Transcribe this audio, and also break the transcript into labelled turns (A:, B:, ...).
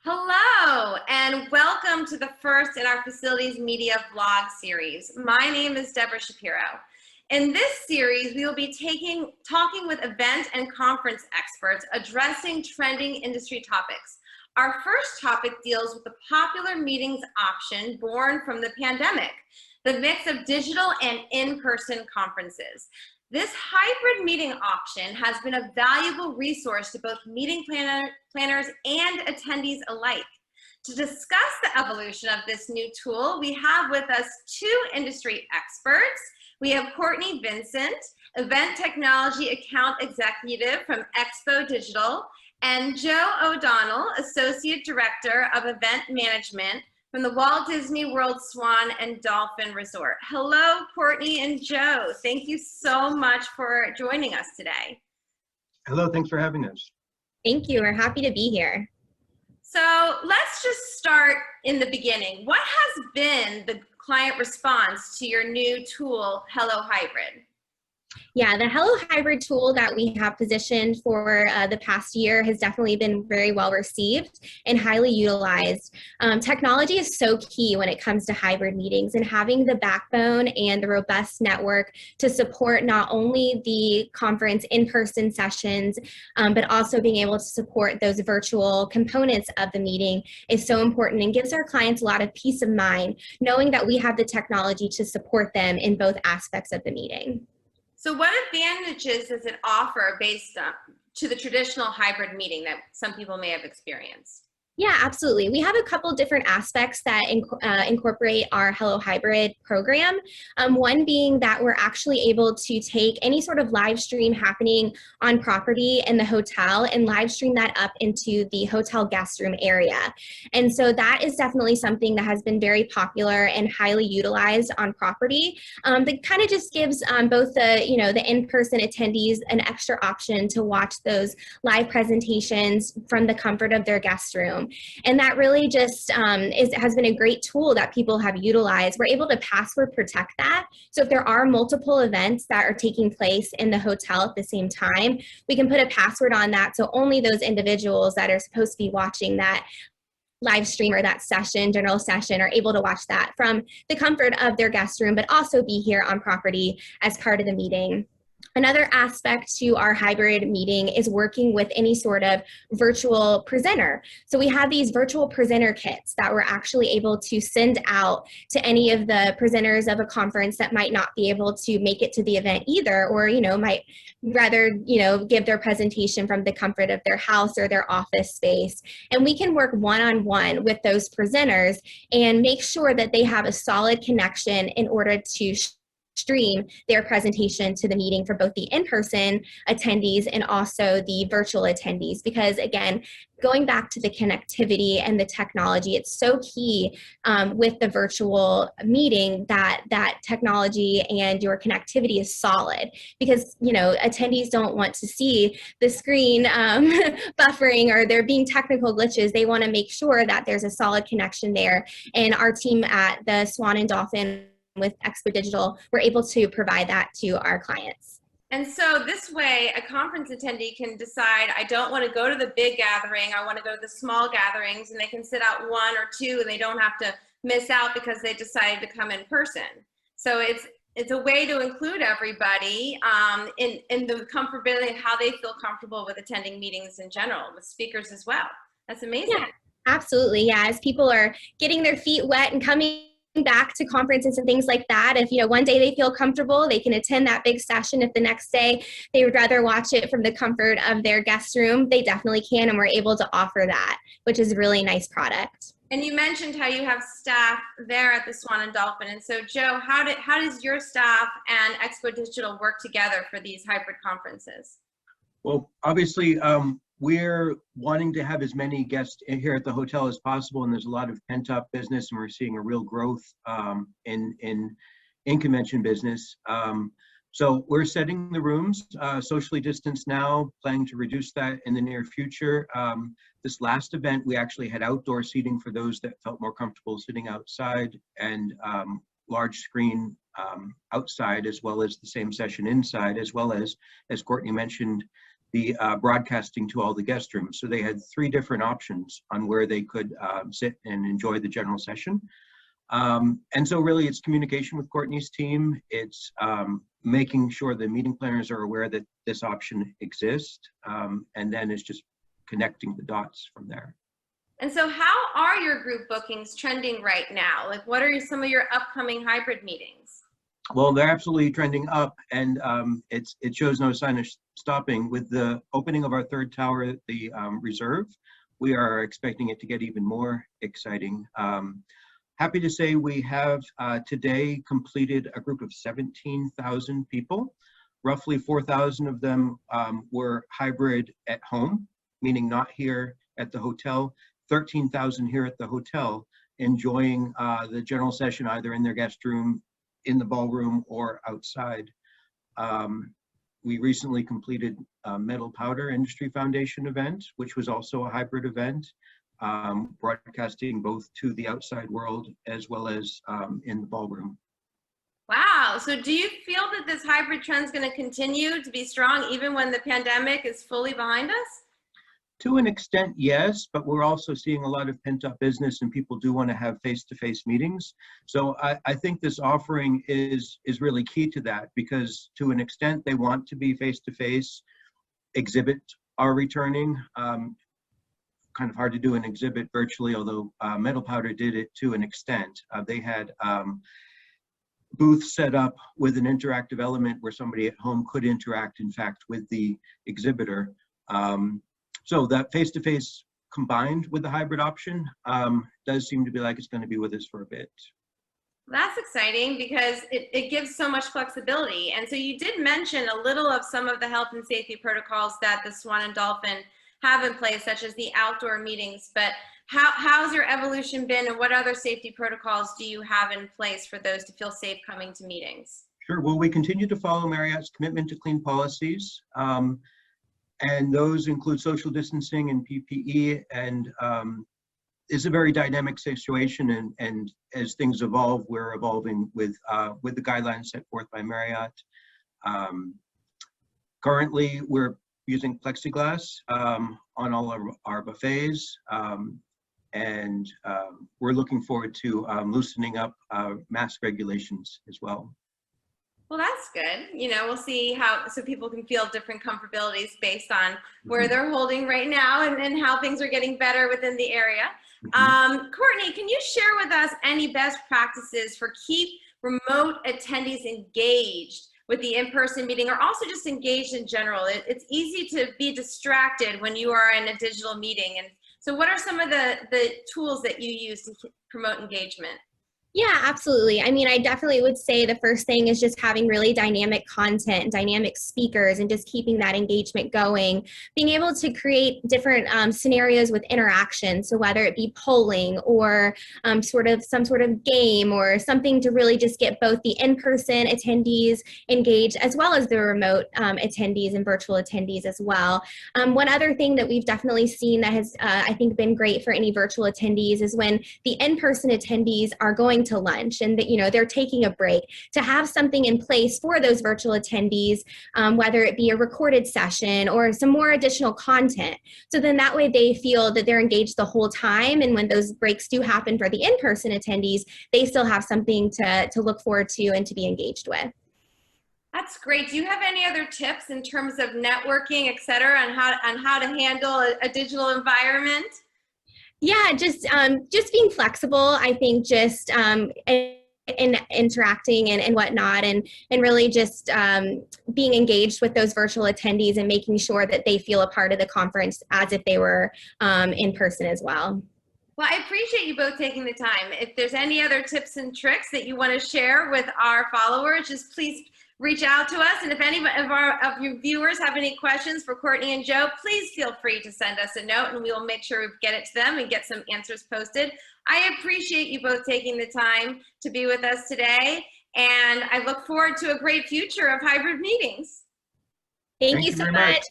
A: Hello, and welcome to the first in our Facilities Media vlog series. My name is Deborah Shapiro. In this series, we will be talking with event and conference experts addressing trending industry topics. Our first topic deals with the popular meetings option born from the pandemic, the mix of digital and in-person conferences. This hybrid meeting option has been a valuable resource to both meeting planners and attendees alike. To discuss the evolution of this new tool, we have with us two industry experts. We have Courtney Vincent, Event Technology Account Executive from XpoDigital, and Joe O'Donnell, Associate Director of Event Management from the Walt Disney World Swan and Dolphin Resort. Hello, Courtney and Joe. Thank you so much for joining us today.
B: Hello, thanks for having us.
C: Thank you, we're happy to be here.
A: So let's just start in the beginning. What has been the client response to your new tool, Hello Hybrid?
C: Yeah, the Hello Hybrid tool that we have positioned for the past year has definitely been very well received and highly utilized. Technology is so key when it comes to hybrid meetings, and having the backbone and the robust network to support not only the conference in-person sessions, but also being able to support those virtual components of the meeting is so important and gives our clients a lot of peace of mind, knowing that we have the technology to support them in both aspects of the meeting.
A: So what advantages does it offer based on to the traditional hybrid meeting that some people may have experienced?
C: Yeah, absolutely. We have a couple different aspects that incorporate our Hello Hybrid program. One being that we're actually able to take any sort of live stream happening on property in the hotel and live stream that up into the hotel guest room area. And so that is definitely something that has been very popular and highly utilized on property. That kind of just gives both the in-person attendees an extra option to watch those live presentations from the comfort of their guest room. And that really just has been a great tool that people have utilized. We're able to password protect that. So if there are multiple events that are taking place in the hotel at the same time, we can put a password on that so only those individuals that are supposed to be watching that live stream or that session, general session, are able to watch that from the comfort of their guest room, but also be here on property as part of the meeting. Another aspect to our hybrid meeting is working with any sort of virtual presenter. So we have these virtual presenter kits that we're actually able to send out to any of the presenters of a conference that might not be able to make it to the event either, or might rather give their presentation from the comfort of their house or their office space. And we can work one-on-one with those presenters and make sure that they have a solid connection in order to stream their presentation to the meeting for both the in-person attendees and also the virtual attendees. Because again, going back to the connectivity and the technology, it's so key with the virtual meeting that technology and your connectivity is solid, because attendees don't want to see the screen buffering or there being technical glitches. They want to make sure that there's a solid connection there, and our team at the Swan and Dolphin with XpoDigital, we're able to provide that to our clients.
A: And so this way, a conference attendee can decide, I don't want to go to the big gathering, I want to go to the small gatherings, and they can sit out one or two and they don't have to miss out because they decided to come in person. So it's a way to include everybody in the comfortability and how they feel comfortable with attending meetings in general, with speakers as well. That's amazing.
C: Yeah, absolutely. Yeah, as people are getting their feet wet and coming back to conferences and things like that, if one day they feel comfortable, they can attend that big session. If the next day they would rather watch it from the comfort of their guest room, they definitely can, and we're able to offer that, which is a really nice product.
A: And you mentioned how you have staff there at the Swan and Dolphin. And so Joe, how does your staff and XpoDigital work together for these hybrid conferences?
B: Well, obviously, we're wanting to have as many guests here at the hotel as possible, and there's a lot of pent-up business, and we're seeing a real growth in convention business. So we're setting the rooms socially distanced now, planning to reduce that in the near future. This last event, we actually had outdoor seating for those that felt more comfortable sitting outside, and large screen outside, as well as the same session inside, as well as Courtney mentioned, broadcasting to all the guest rooms. So they had 3 different options on where they could sit and enjoy the general session. And so really it's communication with Courtney's team. It's making sure the meeting planners are aware that this option exists. And then it's just connecting the dots from there.
A: And so how are your group bookings trending right now? Like, what are some of your upcoming hybrid meetings?
B: Well, they're absolutely trending up, and it shows no sign of stopping. With the opening of our 3rd tower, the Reserve, we are expecting it to get even more exciting. Happy to say we have today completed a group of 17,000 people. Roughly 4,000 of them were hybrid at home, meaning not here at the hotel. 13,000 here at the hotel, enjoying the general session either in their guest room, in the ballroom, or outside. We recently completed a Metal Powder Industry Foundation event, which was also a hybrid event, broadcasting both to the outside world as well as in the ballroom.
A: Wow. So do you feel that this hybrid trend is going to continue to be strong even when the pandemic is fully behind us?
B: To an extent, yes, but we're also seeing a lot of pent-up business, and people do want to have face-to-face meetings. So I think this offering is really key to that, because to an extent they want to be face-to-face. Exhibits are returning. Kind of hard to do an exhibit virtually, although Metal Powder did it to an extent. They had booths set up with an interactive element where somebody at home could interact, in fact, with the exhibitor. So that face-to-face combined with the hybrid option does seem to be like it's going to be with us for a bit.
A: That's exciting because it gives so much flexibility. And so you did mention a little of some of the health and safety protocols that the Swan and Dolphin have in place, such as the outdoor meetings. But how's your evolution been, and what other safety protocols do you have in place for those to feel safe coming to meetings?
B: Sure. Well, we continue to follow Marriott's commitment to clean policies. And those include social distancing and PPE, and it's a very dynamic situation. And as things evolve, we're evolving with the guidelines set forth by Marriott. Currently, we're using plexiglass on all of our buffets, and we're looking forward to loosening up mask regulations as well.
A: Well, that's good. You know, we'll see how, so people can feel different comfortabilities based on where they're holding right now and how things are getting better within the area. Courtney, can you share with us any best practices for keep remote attendees engaged with the in-person meeting, or also just engaged in general? It's easy to be distracted when you are in a digital meeting. And so what are some of the tools that you use to promote engagement?
C: Yeah, absolutely. I mean, I definitely would say the first thing is just having really dynamic content and dynamic speakers and just keeping that engagement going, being able to create different scenarios with interaction. So whether it be polling or some sort of game or something to really just get both the in-person attendees engaged as well as the remote attendees and virtual attendees as well. One other thing that we've definitely seen that has, I think, been great for any virtual attendees is when the in-person attendees are going to lunch and that, you know, they're taking a break, to have something in place for those virtual attendees, whether it be a recorded session or some more additional content. So then that way they feel that they're engaged the whole time, and when those breaks do happen for the in-person attendees, they still have something to look forward to and to be engaged with.
A: That's great. Do you have any other tips in terms of networking, et cetera, on how to handle a digital environment?
C: Yeah, just being flexible. I think just in interacting and whatnot, and really just being engaged with those virtual attendees and making sure that they feel a part of the conference as if they were in person as well.
A: Well, I appreciate you both taking the time. If there's any other tips and tricks that you want to share with our followers, just please reach out to us. And if any of your viewers have any questions for Courtney and Joe, please feel free to send us a note and we will make sure we get it to them and get some answers posted. I appreciate you both taking the time to be with us today, and I look forward to a great future of hybrid meetings.
C: Thank you so much.